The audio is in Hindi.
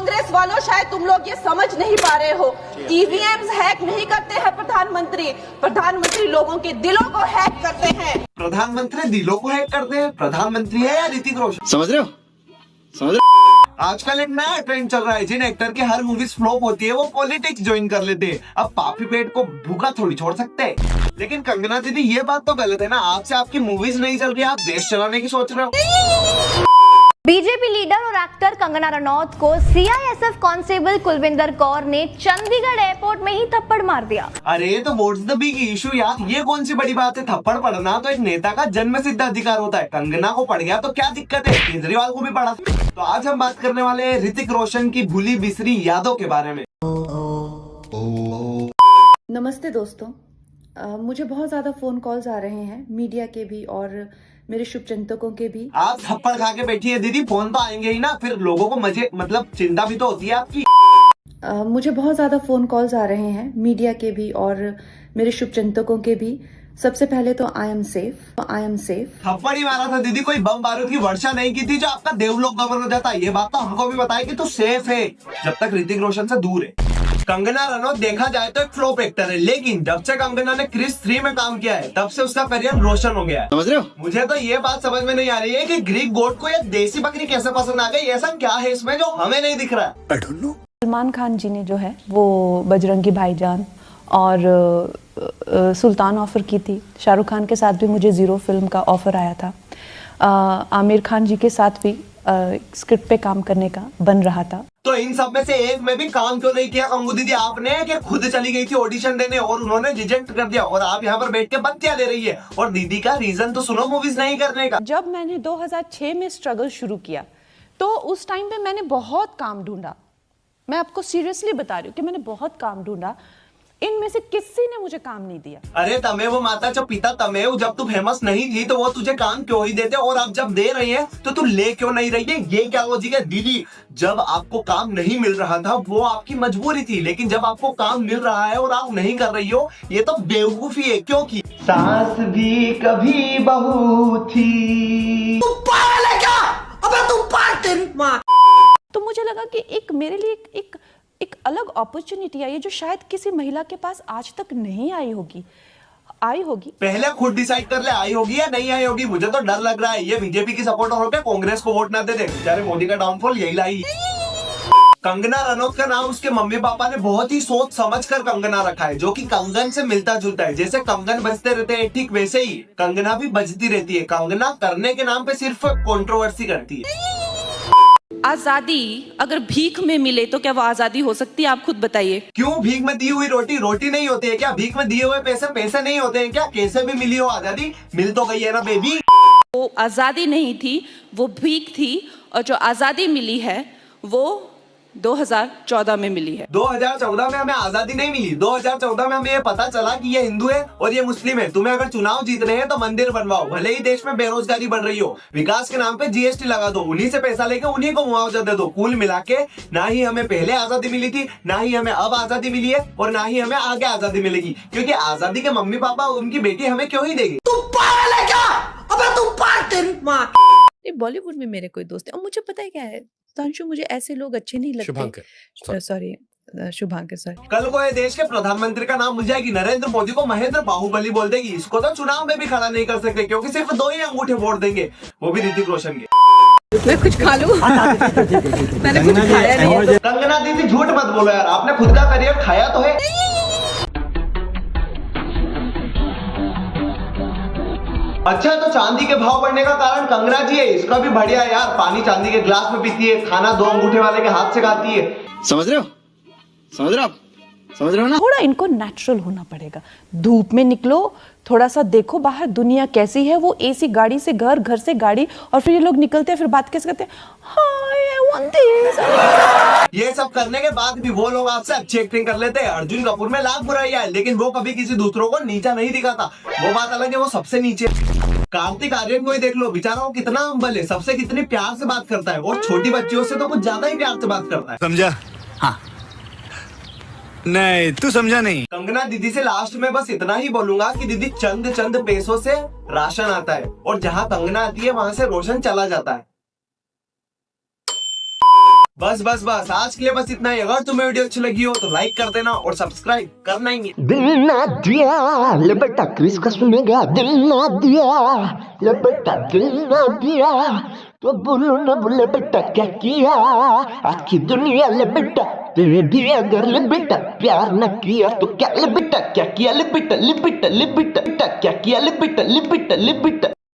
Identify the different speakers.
Speaker 1: कांग्रेस वालों शायद तुम लोग ये समझ नहीं पा रहे हो, ईवीएम्स हैक नहीं करते हैं प्रधानमंत्री लोगों के दिलों को हैक करते हैं।
Speaker 2: प्रधानमंत्री दिलों को हैक करते हैं? प्रधानमंत्री है या ऋतिक रोशन?
Speaker 3: समझ रहे हो?
Speaker 2: आजकल एक नया ट्रेंड चल रहा है, जिन एक्टर की हर मूवीज फ्लॉप होती है वो पॉलिटिक्स ज्वाइन कर लेते हैं। अब पापी पेट को भूखा थोड़ी छोड़ सकते हैं। लेकिन कंगना दीदी ये बात तो गलत है ना, आपसे आपकी मूवीज नहीं चल रही, आप देश चलाने की सोच रहे हो।
Speaker 4: बीजेपी लीडर और एक्टर कंगना रनौत को सीआईएसएफ कांस्टेबल कुलविंदर कौर ने चंडीगढ़ एयरपोर्ट में ही थप्पड़ मार दिया।
Speaker 2: अरे तो व्हाट्स द बिग इशू यार, ये कौन सी बड़ी बात है? थप्पड़ पड़ना तो एक नेता का जन्म सिद्ध अधिकार होता है। कंगना को पड़ गया तो क्या दिक्कत है? केजरीवाल को भी पड़ा। तो आज हम बात करने वाले हैं ऋतिक रोशन की भूली बिसरी यादों के बारे में।
Speaker 5: नमस्ते दोस्तों, मुझे बहुत ज्यादा फोन कॉल्स आ रहे हैं, मीडिया के भी और मेरे शुभचिंतकों के भी।
Speaker 2: आप थप्पड़ खा के बैठी है दीदी, फोन तो आएंगे ही ना, फिर लोगों को मजे मतलब चिंता भी तो होती है आपकी।
Speaker 5: मुझे बहुत ज्यादा फोन कॉल्स आ रहे हैं, मीडिया के भी और मेरे शुभचिंतकों के भी। सबसे पहले तो आई एम सेफ।
Speaker 2: थप्पड़ ही मारा था दीदी, कोई बम बारूद की वर्षा नहीं की थी जो आपका देवलोक कवर हो जाता है। ये बात तो हमको भी बताया कि तू सेफ है जब तक ऋतिक रोशन से दूर है। कंगना रनौत देखा जाए तो एक फ्लॉप एक्टर है, लेकिन जब से कंगना ने क्रिस 3 में काम किया है तब से उसका करियर रोशन हो गया है।
Speaker 3: समझ रहे हो?
Speaker 2: मुझे तो ये बात समझ में नहीं आ रही है कि ग्रीक गॉड को ये देसी बकरी कैसे पसंद आ गई। ऐसा क्या है इसमें जो हमें नहीं दिख रहा है?
Speaker 5: सलमान खान जी ने जो है वो बजरंगी भाईजान और सुल्तान ऑफर की थी। शाहरुख खान के साथ भी मुझे 0 फिल्म का ऑफर आया था। आमिर खान जी के साथ भी स्क्रिप्ट पे काम करने का बन रहा था।
Speaker 2: तो इन सब में से एक में भी काम क्यों नहीं किया कंगू दीदी आपने? कि खुद चली गई थी ऑडिशन देने और उन्होंने रिजेक्ट कर दिया, और आप यहाँ पर बैठ के बत्तियां दे रही है। और दीदी का रीजन तो सुनो मूवीज नहीं करने का।
Speaker 6: जब मैंने 2006 में स्ट्रगल शुरू किया तो उस टाइम पे मैंने बहुत काम ढूंढा। मैं आपको सीरियसली बता रही हूँ कि मैंने बहुत काम ढूंढा, इनमें से किसी ने मुझे काम नहीं दिया।
Speaker 2: अरे तमे वो माता जो पिता तमे, जब तू फेमस नहीं थी तो वो तुझे काम क्यों ही देते, और अब जब दे रही है तो तू ले क्यों नहीं रही है? ये क्या लॉजिक है दीदी? जब आपको काम नहीं मिल रहा था वो आपकी मजबूरी थी, लेकिन जब आपको काम मिल रहा है और आप नहीं कर रही हो, ये तो बेवकूफी है। क्योंकि सास भी कभी बहू थी। तू पागल है क्या? अबे तू पागल तेरी माँ।
Speaker 6: तो मुझे लगा कि एक मेरे लिए एक अलग अपॉर्चुनिटी आई है जो शायद किसी महिला के पास आज तक नहीं आई होगी।
Speaker 2: पहले खुद डिसाइड कर ले, आई होगी या नहीं आई होगी। मुझे तो डर लग रहा है ये बीजेपी की सपोर्टर होकर कांग्रेस को वोट ना दे दे। बेचारे मोदी का डाउनफॉल यही लाई। कंगना रनौत का नाम उसके मम्मी पापा ने बहुत ही सोच समझ कर कंगना रखा है, जो कि कंगन से मिलता जुलता है। जैसे कंगन बजते रहते हैं ठीक वैसे ही कंगना भी बजती रहती है। कंगना करने के नाम पे सिर्फ कंट्रोवर्सी करती है।
Speaker 7: आजादी अगर भीख में मिले तो क्या वो आजादी हो सकती है? आप खुद बताइए।
Speaker 2: क्यों? भीख में दी हुई रोटी रोटी नहीं होती है क्या? भीख में दिए हुए पैसे पैसे नहीं होते हैं क्या? कैसे भी मिली हो आजादी, मिल तो गई है ना बेबी।
Speaker 7: वो आजादी नहीं थी, वो भीख थी, और जो आजादी मिली है वो 2014 में मिली है।
Speaker 2: 2014 में हमें आजादी नहीं मिली। 2014 में हमें ये पता चला कि ये हिंदू है और ये मुस्लिम है। तुम्हें अगर चुनाव जीतने हैं तो मंदिर बनवाओ, भले ही देश में बेरोजगारी बढ़ रही हो। विकास के नाम पे जीएसटी लगा दो, उन्हीं से पैसा लेके उन्हीं को मुआवजा दे दो। कुल मिला के ना ही हमें पहले आजादी मिली थी, ना ही हमें अब आजादी मिली है, और ना ही हमें आगे आजादी मिलेगी। क्योंकि आजादी के मम्मी पापा उनकी बेटी हमें क्यों ही देगी? तू पागल है क्या? अबे तू पागल तेरी माँ।
Speaker 5: बॉलीवुड में मेरे कोई दोस्त है और मुझे पता है क्या है तांशु, मुझे ऐसे लोग अच्छे नहीं लगते। शुभांकर सॉरी।
Speaker 2: कल को ये देश के प्रधानमंत्री का नाम मुझे जाएगी, नरेंद्र मोदी को महेंद्र बाहुबली बोल देगी। इसको तो चुनाव में भी खड़ा नहीं कर सकते, क्योंकि सिर्फ 2 ही अंगूठे वोट देंगे, वो भी ऋतिक रोशन के।
Speaker 6: मैं कुछ खा लूं? मैंने कुछ खाया नहीं है।
Speaker 2: कंगना दीदी झूठ मत बोलो यार, आपने खुद का करियर खाया तो है। अच्छा, तो चांदी के भाव बढ़ने का कारण कंगना जी है, इसका भी बढ़िया यार। पानी चांदी के गिलास में पीती है, खाना 2 अंगूठे वाले के हाथ से खाती है।
Speaker 3: समझ रहे हो? आप समझ रहे हो ना?
Speaker 6: थोड़ा इनको नेचुरल होना पड़ेगा। धूप में निकलो, थोड़ा सा देखो बाहर दुनिया कैसी है। वो एसी गाड़ी से घर, घर से गाड़ी, और फिर ये लोग निकलते हैं, फिर बात कैसे करते हैं, हाय आई वांट दिस।
Speaker 2: ये सब करने के बाद भी वो लोग आपसे अच्छी एक्टिंग कर लेते हैं। अर्जुन कपूर में लाख बुराइयां है, लेकिन वो कभी किसी दूसरों को नीचा नहीं दिखाता। वो बात अलग है, वो सबसे नीचे। कार्तिक आर्यन को ही देख लो, बेचारा वो कितना हम्बल है, सबसे कितनी प्यार से बात करता है, और छोटी बच्चियों से तो कुछ ज्यादा ही प्यार से बात करता है।
Speaker 8: समझा? हाँ। नहीं, तू समझा नहीं।
Speaker 2: कंगना दीदी से लास्ट में बस इतना ही बोलूंगा कि दीदी चंद पैसों से राशन आता है, और जहाँ कंगना आती है वहां से रोशन चला जाता है। बस बस बस आज के लिए बस इतना ही। अगर तुम्हें वीडियो अच्छी लगी हो तो लाइक कर देना और सब्सक्राइब करना ही नहीं।
Speaker 8: दिल ना दिया ले बेटा क्रिस का सुनेगा, दिल ना दिया ले बेटा दिल ना दिया तो बोलो ना बोले बेटा क्या किया, आखी दुनिया ले बेटा तेरे भी अगर ले बेटा प्यार न किया तो क्या ले बेटा क्या किया ले बेटा ले बेटा ले बेटा क्या किया ले बेटा ले बेटा ले बेटा।